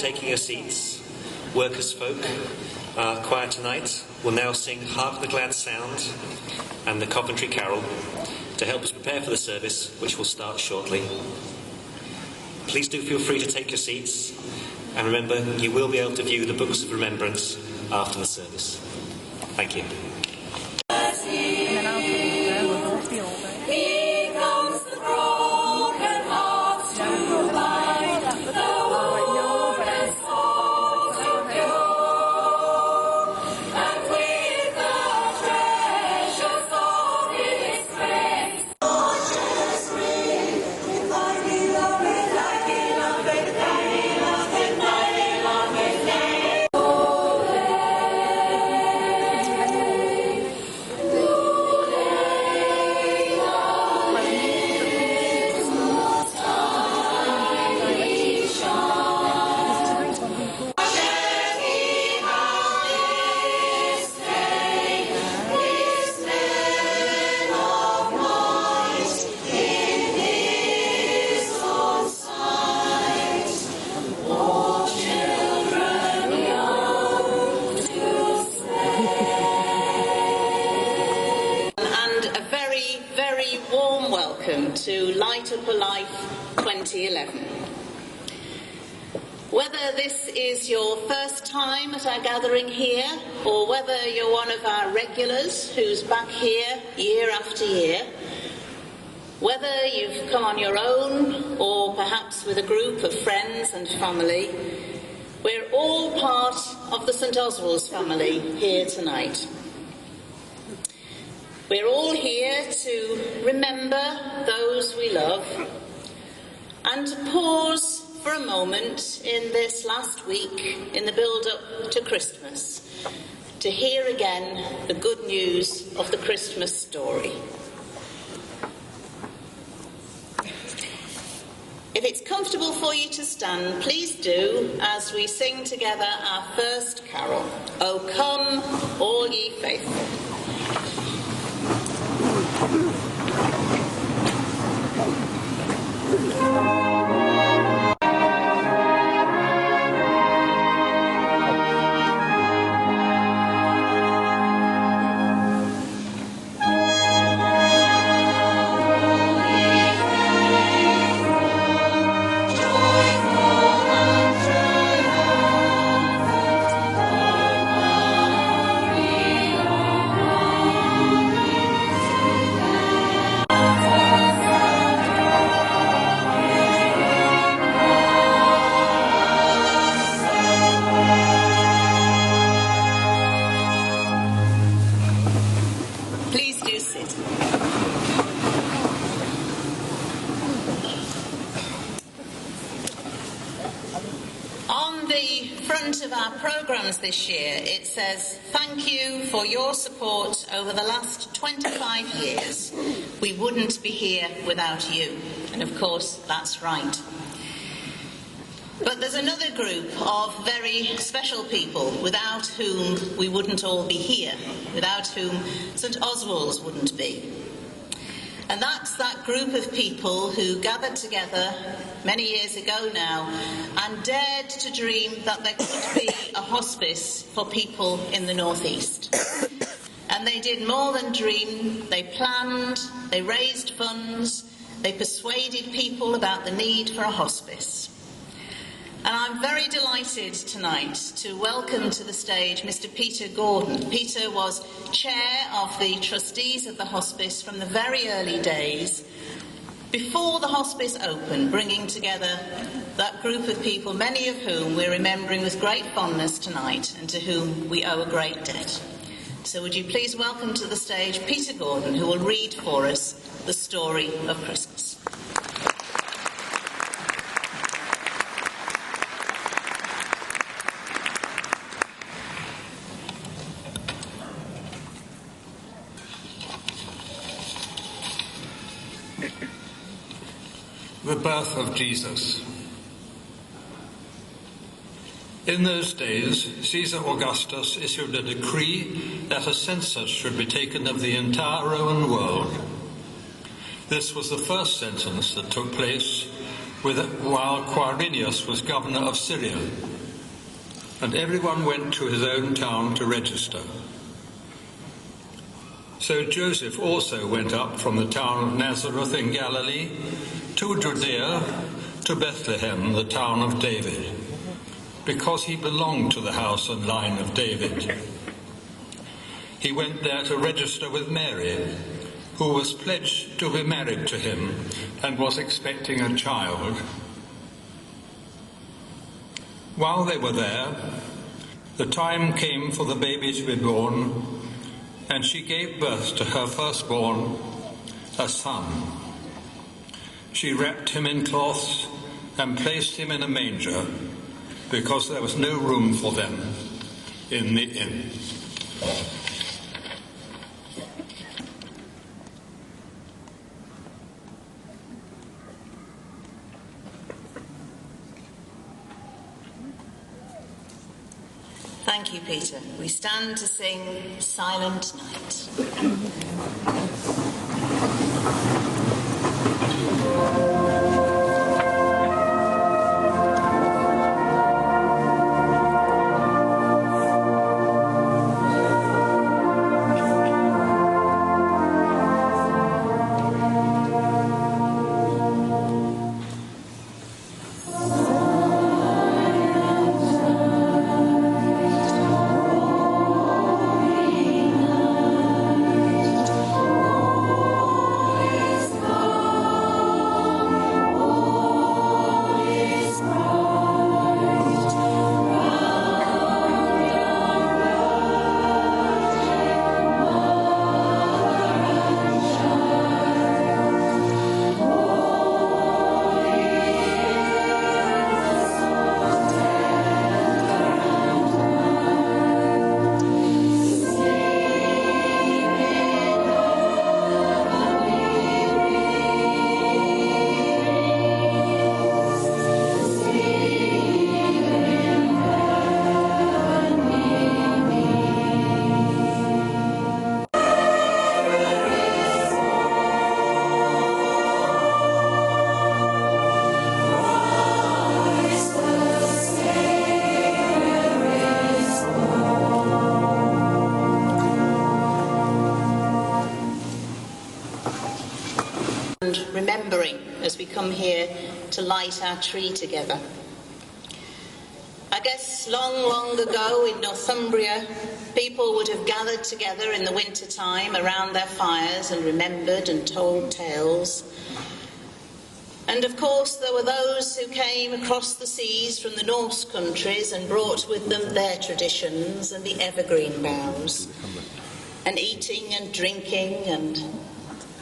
taking your seats, workers' folk, our choir tonight will now sing Hark the Glad Sound and the Coventry Carol to help us prepare for the service, which will start shortly. Please do feel free to take your seats, and remember, you will be able to view the books of remembrance after the service. Thank you. Here comes the broken hearts to bind the wounded souls secure, and with the treasures of His grace, gorgeous ring, thy beloved, thy beloved, thy beloved, thy beloved name. To Light Up a Life 2011. Whether this is your first time at our gathering here, or whether you're one of our regulars who's back here year after year, whether you've come on your own or perhaps with a group of friends and family, we're all part of the St Oswalds family here tonight. We're all here to remember those we love and to pause for a moment in this last week in the build-up to Christmas to hear again the good news of the Christmas story. If it's comfortable for you to stand, please do as we sing together our first carol, O Come, All Ye Faithful. Of our programmes this year, it says, thank you for your support over the last 25 years. We wouldn't be here without you. And of course, that's right. But there's another group of very special people without whom we wouldn't all be here, without whom St Oswald's wouldn't be. And that's that group of people who gathered together many years ago now and dared to dream that there could be a hospice for people in the northeast. And they did more than dream. They planned, they raised funds, they persuaded people about the need for a hospice. And I'm very delighted tonight to welcome to the stage Mr. Peter Gordon. Peter was chair of the trustees of the hospice from the very early days, before the hospice opened, bringing together that group of people, many of whom we're remembering with great fondness tonight and to whom we owe a great debt. So would you please welcome to the stage Peter Gordon, who will read for us the story of Christmas. The birth of Jesus. In those days, Caesar Augustus issued a decree that a census should be taken of the entire Roman world. This was the first census that took place while Quirinius was governor of Syria, and everyone went to his own town to register. So Joseph also went up from the town of Nazareth in Galilee to Judea, to Bethlehem, the town of David, because he belonged to the house and line of David. He went there to register with Mary, who was pledged to be married to him and was expecting a child. While they were there, the time came for the baby to be born, and she gave birth to her firstborn, a son. She wrapped him in cloths and placed him in a manger, because there was no room for them in the inn. Thank you, Peter. We stand to sing Silent Night. Remembering as we come here to light our tree together. I guess long ago in Northumbria, people would have gathered together in the winter time around their fires and remembered and told tales. And of course there were those who came across the seas from the Norse countries and brought with them their traditions and the evergreen boughs, and eating and drinking and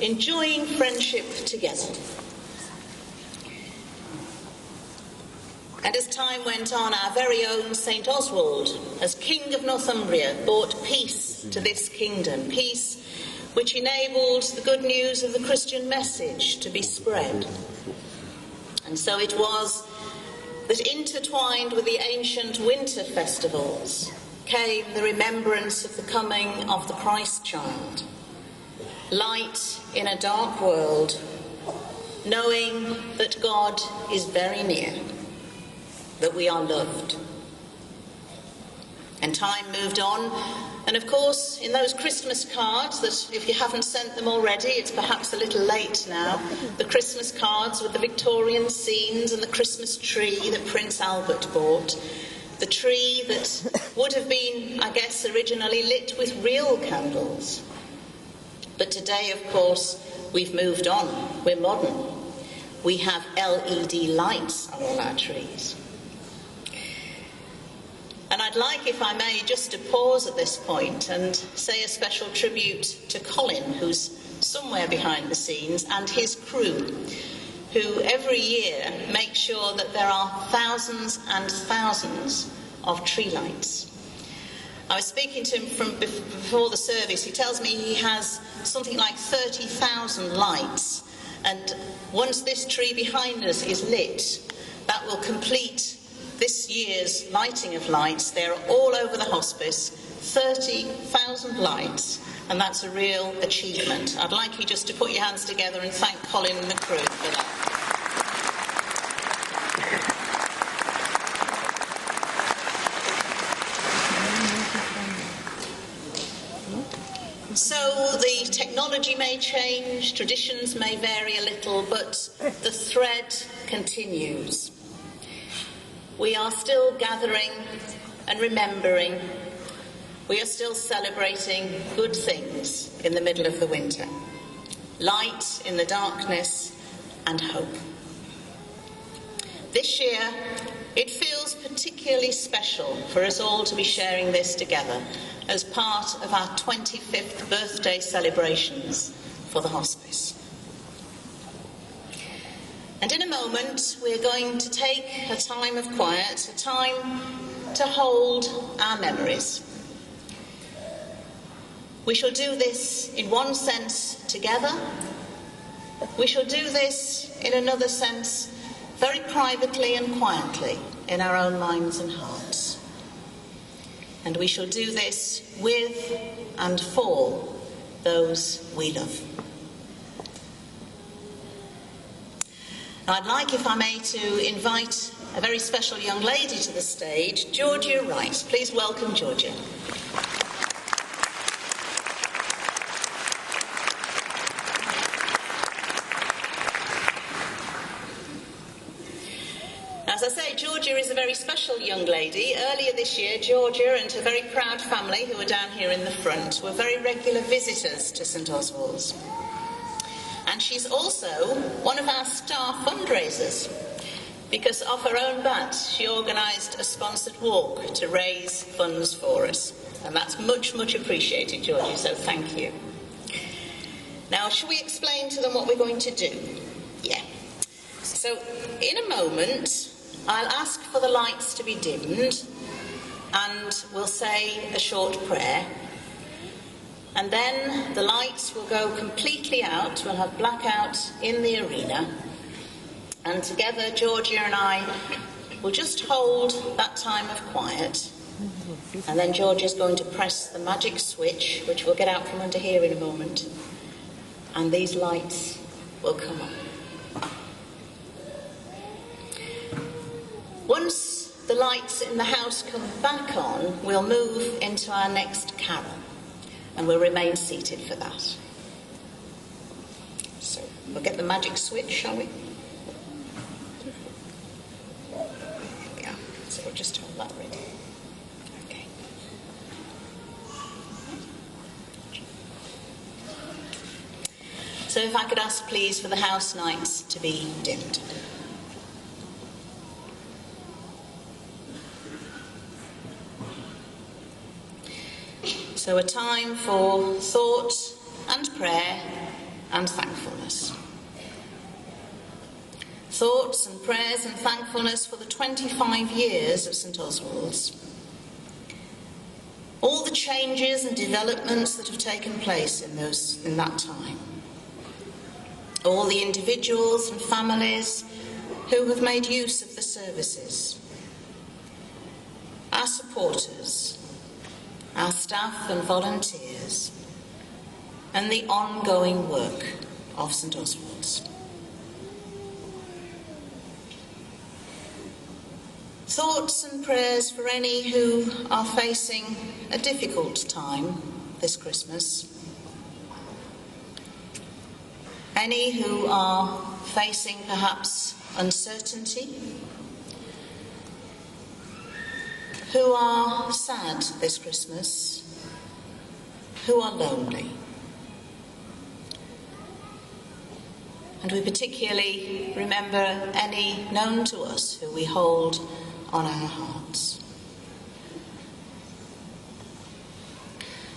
enjoying friendship together. And as time went on, our very own St. Oswald, as King of Northumbria, brought peace to this kingdom, peace which enabled the good news of the Christian message to be spread. And so it was that, intertwined with the ancient winter festivals, came the remembrance of the coming of the Christ child. Light in a dark world, knowing that God is very near, that we are loved. And time moved on, and of course in those Christmas cards that, if you haven't sent them already, it's perhaps a little late now, the Christmas cards with the Victorian scenes and the Christmas tree that Prince Albert bought, the tree that would have been, I guess, originally lit with real candles. But today, of course, we've moved on. We're modern. We have LED lights on all our trees. And I'd like, if I may, just to pause at this point and say a special tribute to Colin, who's somewhere behind the scenes, and his crew, who every year make sure that there are thousands and thousands of tree lights. I was speaking to him before the service. He tells me he has something like 30,000 lights, and once this tree behind us is lit, that will complete this year's lighting of lights. They're all over the hospice, 30,000 lights, and that's a real achievement. I'd like you just to put your hands together and thank Colin and the crew for that. So the technology may change, traditions may vary a little, but the thread continues. We are still gathering and remembering. We are still celebrating good things in the middle of the winter. Light in the darkness and hope. This year, it feels particularly special for us all to be sharing this together as part of our 25th birthday celebrations for the hospice. And in a moment, we're going to take a time of quiet, a time to hold our memories. We shall do this in one sense together. We shall do this in another sense very privately and quietly in our own minds and hearts. And we shall do this with and for those we love. Now, I'd like, if I may, to invite a very special young lady to the stage, Georgia Rice. Please welcome Georgia. As I say, Georgia is a very special young lady. Earlier this year, Georgia and her very proud family, who are down here in the front, were very regular visitors to St Oswalds. And she's also one of our star fundraisers, because off her own bat, she organised a sponsored walk to raise funds for us. And that's much, much appreciated, Georgia, so thank you. Now, shall we explain to them what we're going to do? Yeah. So, in a moment, I'll ask for the lights to be dimmed, and we'll say a short prayer. And then the lights will go completely out. We'll have blackout in the arena. And together, Georgia and I will just hold that time of quiet. And then Georgia's going to press the magic switch, which we'll get out from under here in a moment. And these lights will come on. Once the lights in the house come back on, we'll move into our next carol. And we'll remain seated for that. So we'll get the magic switch, shall we? There we are. So we'll just hold that ready. Okay. So if I could ask, please, for the house lights to be dimmed. So a time for thought and prayer and thankfulness. Thoughts and prayers and thankfulness for the 25 years of St Oswald's. All the changes and developments that have taken place in that time. All the individuals and families who have made use of the services. Our supporters, our staff and volunteers, and the ongoing work of St Oswald's. Thoughts and prayers for any who are facing a difficult time this Christmas. Any who are facing perhaps uncertainty, who are sad this Christmas, who are lonely. And we particularly remember any known to us who we hold on our hearts.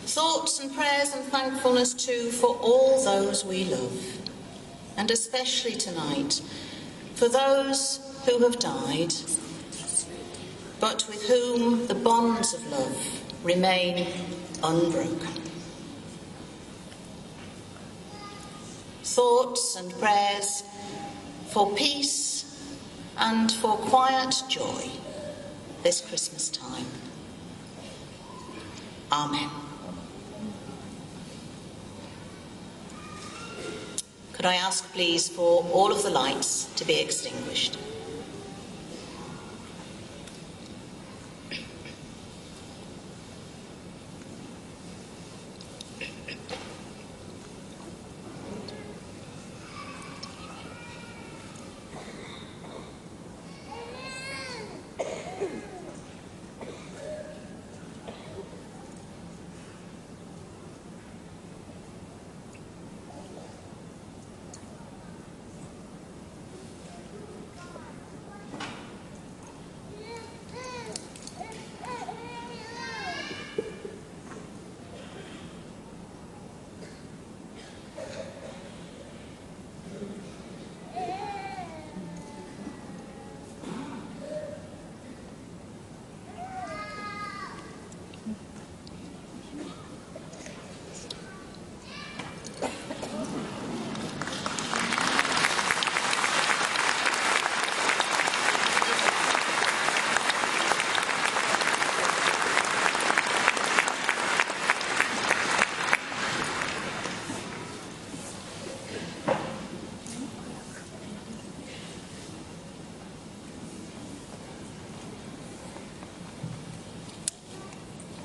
Thoughts and prayers and thankfulness too for all those we love, and especially tonight for those who have died, but with whom the bonds of love remain unbroken. Thoughts and prayers for peace and for quiet joy this Christmas time. Amen. Could I ask, please, for all of the lights to be extinguished?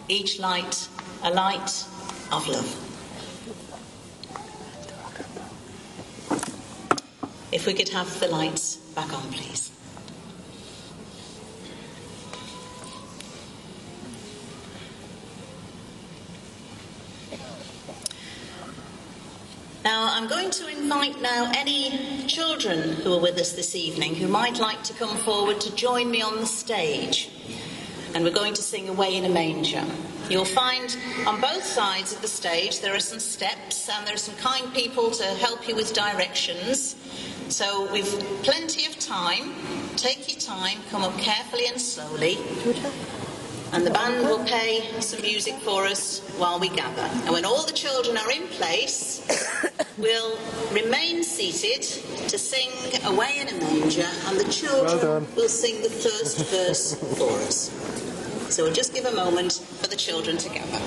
each light a light of love. If we could have the lights back on, please. Now, I'm going to invite now any children who are with us this evening who might like to come forward to join me on the stage. And we're going to sing Away in a Manger. You'll find on both sides of the stage there are some steps and there are some kind people to help you with directions. So we've plenty of time. Take your time, come up carefully and slowly. And the band will play some music for us while we gather. And when all the children are in place, we'll remain seated to sing Away in a Manger, and the children will sing the first verse for us. So we'll just give a moment for the children to gather.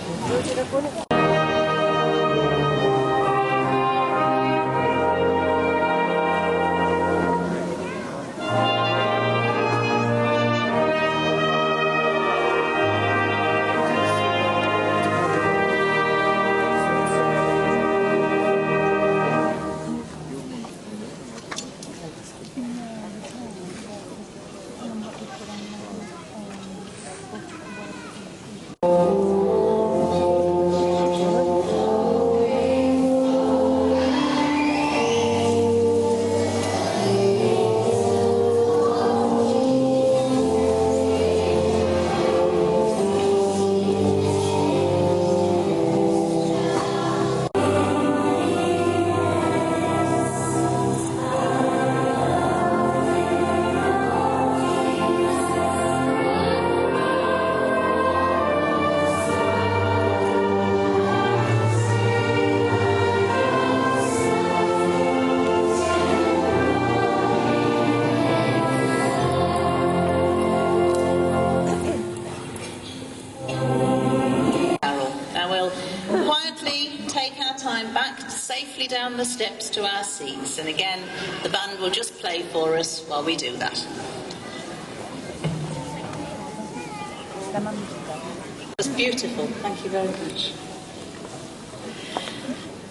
Down the steps to our seats, and again the band will just play for us while we do that. It was beautiful, thank you very much.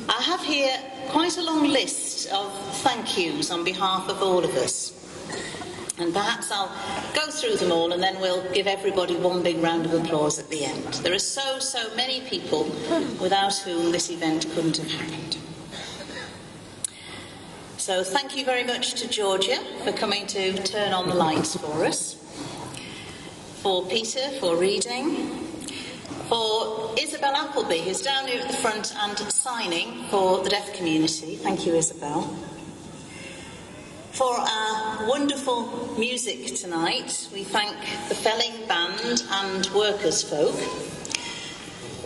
I have here quite a long list of thank yous on behalf of all of us, and perhaps I'll go through them all and then we'll give everybody one big round of applause at the end. There are so many people without whom this event couldn't have happened. So thank you very much to Georgia for coming to turn on the lights for us, for Peter for reading, for Isabel Appleby, who's down here at the front and signing for the deaf community. Thank you, Isabel. For our wonderful music tonight, we thank the Felling Band and Workers Folk.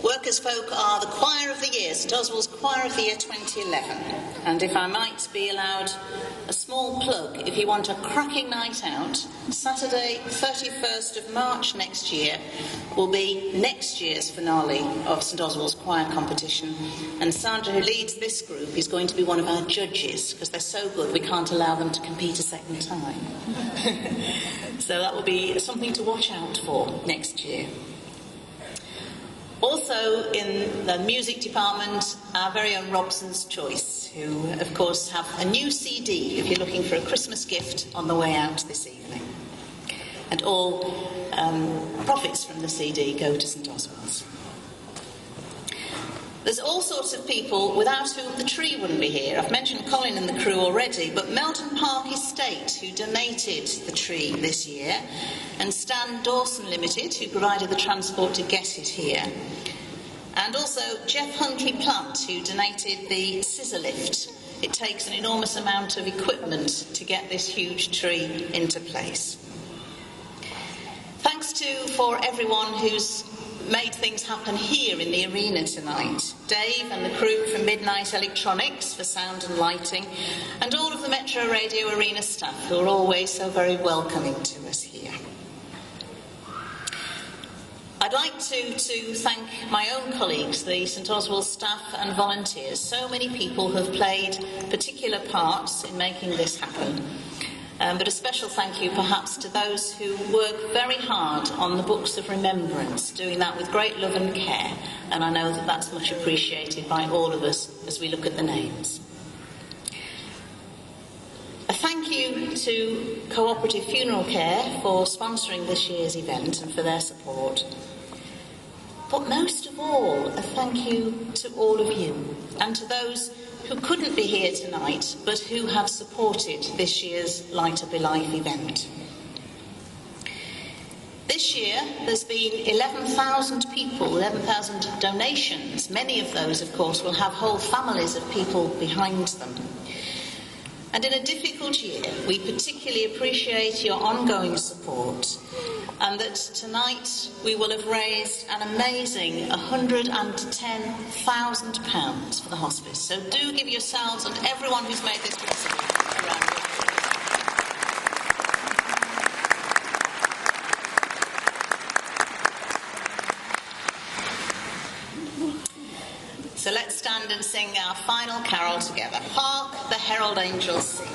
Workers Folk are the Choir of the Year, St Oswald's Choir of the Year 2011. And if I might be allowed a small plug, if you want a cracking night out, Saturday 31st of March next year will be next year's finale of St Oswald's Choir competition. And Sandra, who leads this group, is going to be one of our judges, because they're so good we can't allow them to compete a second time. So that will be something to watch out for next year. Also in the music department, our very own Robson's Choice, who of course have a new CD if you're looking for a Christmas gift on the way out this evening. And all profits from the CD go to St Oswald's. There's all sorts of people without whom the tree wouldn't be here. I've mentioned Colin and the crew already, but Melton Park Estate, who donated the tree this year, and Stan Dawson Limited, who provided the transport to get it here, and also Jeff Huntley Plant, who donated the scissor lift. It takes an enormous amount of equipment to get this huge tree into place. Thanks for everyone who's made things happen here in the arena tonight. Dave and the crew from Midnight Electronics for sound and lighting, and all of the Metro Radio Arena staff who are always so very welcoming to us here. I'd like to thank my own colleagues, the St Oswald's staff and volunteers. So many people have played particular parts in making this happen. But a special thank you perhaps to those who work very hard on the books of remembrance, doing that with great love and care, and I know that that's much appreciated by all of us as we look at the names. A thank you to Cooperative Funeral Care for sponsoring this year's event and for their support. But most of all, a thank you to all of you and to those who couldn't be here tonight but who have supported this year's Light Up a Life event. This year there's been 11,000 people, 11,000 donations. Many of those, of course, will have whole families of people behind them. And in a difficult year, we particularly appreciate your ongoing support, and that tonight we will have raised an amazing £110,000 for the hospice. So do give yourselves and everyone who's made this possible a round of applause. So let's stand and sing our final carol together. Hark the herald angels sing.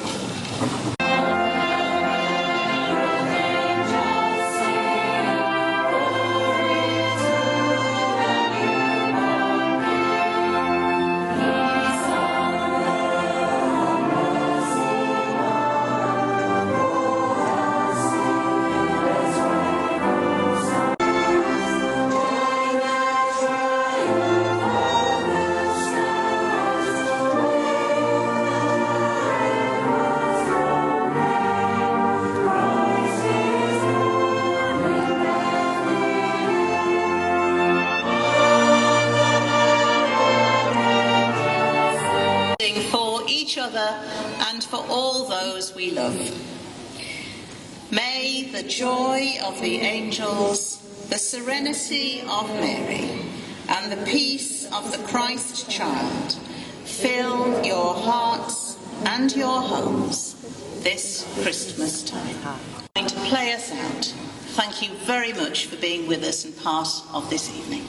For each other and for all those we love. May the joy of the angels, the serenity of Mary, and the peace of the Christ child fill your hearts and your homes this Christmas time. I'm going to play us out. Thank you very much for being with us and part of this evening.